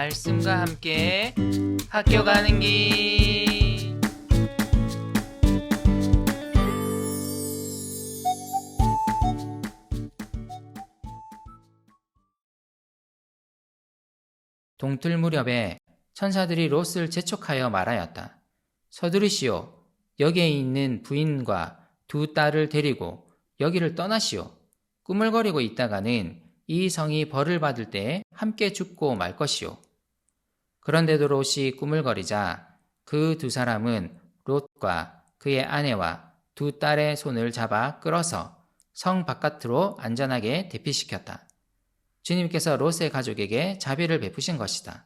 말씀과 함께 학교 가는 길. 동틀 무렵에 천사들이 롯을 재촉하여 말하였다. 서두르시오. 여기에 있는 부인과 두 딸을 데리고 여기를 떠나시오. 꾸물거리고 있다가는 이 성이 벌을 받을 때에 함께 죽고 말 것이오. 그런데도 롯이 꾸물거리자 그 두 사람은 롯과 그의 아내와 두 딸의 손을 잡아 끌어서 성 바깥으로 안전하게 대피시켰다. 주님께서 롯의 가족에게 자비를 베푸신 것이다.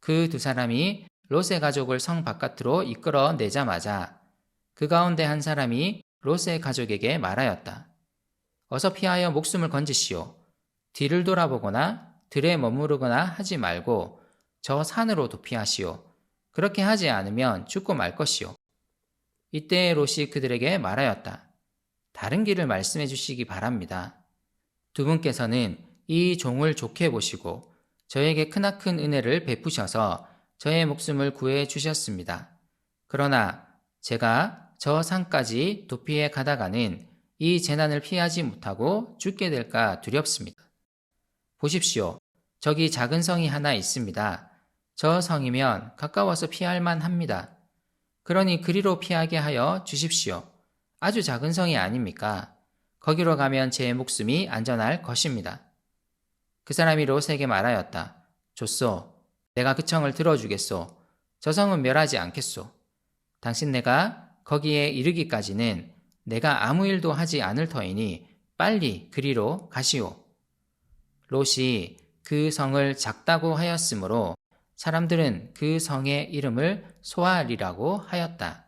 그 두 사람이 롯의 가족을 성 바깥으로 이끌어 내자마자 그 가운데 한 사람이 롯의 가족에게 말하였다. 어서 피하여 목숨을 건지시오. 뒤를 돌아보거나 들에 머무르거나 하지 말고 저 산으로 도피하시오. 그렇게 하지 않으면 죽고 말 것이오. 이때 롯이 그들에게 말하였다. 다른 길을 말씀해 주시기 바랍니다. 두 분께서는 이 종을 좋게 보시고 저에게 크나큰 은혜를 베푸셔서 저의 목숨을 구해 주셨습니다. 그러나 제가 저 산까지 도피해 가다가는 이 재난을 피하지 못하고 죽게 될까 두렵습니다. 보십시오. 저기 작은 성이 하나 있습니다. 저 성이면 가까워서 피할 만합니다. 그러니 그리로 피하게 하여 주십시오. 아주 작은 성이 아닙니까? 거기로 가면 제 목숨이 안전할 것입니다. 그 사람이 롯에게 말하였다. 좋소. 내가 그 청을 들어주겠소. 저 성은 멸하지 않겠소. 당신 내가 거기에 이르기까지는 내가 아무 일도 하지 않을 터이니 빨리 그리로 가시오. 롯이 그 성을 작다고 하였으므로 사람들은 그 성의 이름을 소알이라고 하였다.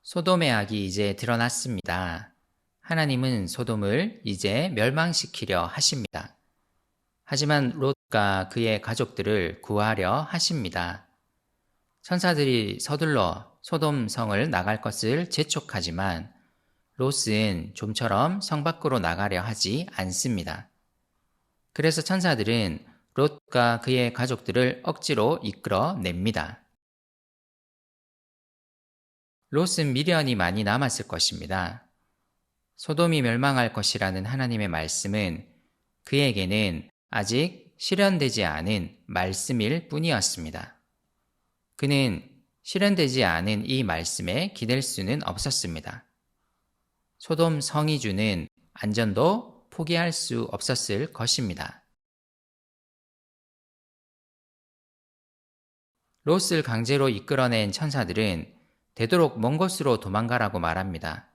소돔의 악이 이제 드러났습니다. 하나님은 소돔을 이제 멸망시키려 하십니다. 하지만 롯과 그의 가족들을 구하려 하십니다. 천사들이 서둘러 소돔 성을 나갈 것을 재촉하지만 롯은 좀처럼 성 밖으로 나가려 하지 않습니다. 그래서 천사들은 롯과 그의 가족들을 억지로 이끌어냅니다. 롯은 미련이 많이 남았을 것입니다. 소돔이 멸망할 것이라는 하나님의 말씀은 그에게는 아직 실현되지 않은 말씀일 뿐이었습니다. 그는 실현되지 않은 이 말씀에 기댈 수는 없었습니다. 소돔 성이 주는 안전도 포기할 수 없었을 것입니다. 롯을 강제로 이끌어낸 천사들은 되도록 먼 곳으로 도망가라고 말합니다.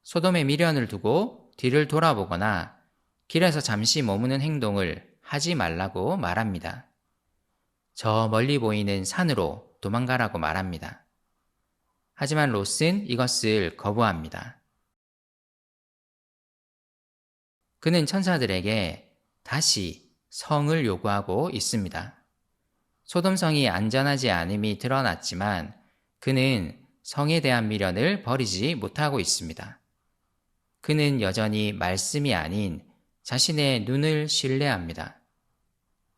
소돔의 미련을 두고 뒤를 돌아보거나 길에서 잠시 머무는 행동을 하지 말라고 말합니다. 저 멀리 보이는 산으로 도망가라고 말합니다. 하지만 롯은 이것을 거부합니다. 그는 천사들에게 다시 성을 요구하고 있습니다. 소돔성이 안전하지 않음이 드러났지만 그는 성에 대한 미련을 버리지 못하고 있습니다. 그는 여전히 말씀이 아닌 자신의 눈을 신뢰합니다.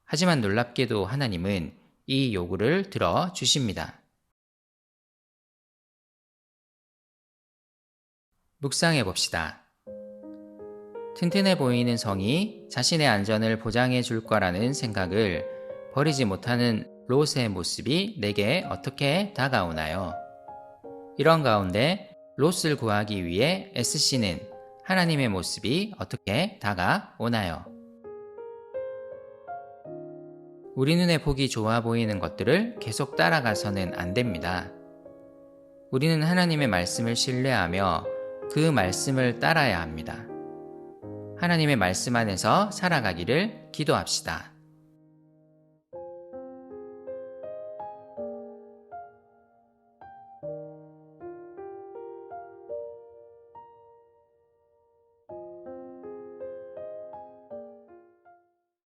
하지만 놀랍게도 하나님은 이 요구를 들어주십니다. 묵상해 봅시다. 튼튼해 보이는 성이 자신의 안전을 보장해 줄 거라는 생각을 버리지 못하는 롯의 모습이 내게 어떻게 다가오나요? 이런 가운데 롯을 구하기 위해 애쓰시는 하나님의 모습이 어떻게 다가오나요? 우리 눈에 보기 좋아 보이는 것들을 계속 따라가서는 안 됩니다. 우리는 하나님의 말씀을 신뢰하며 그 말씀을 따라야 합니다. 하나님의 말씀 안에서 살아가기를 기도합시다.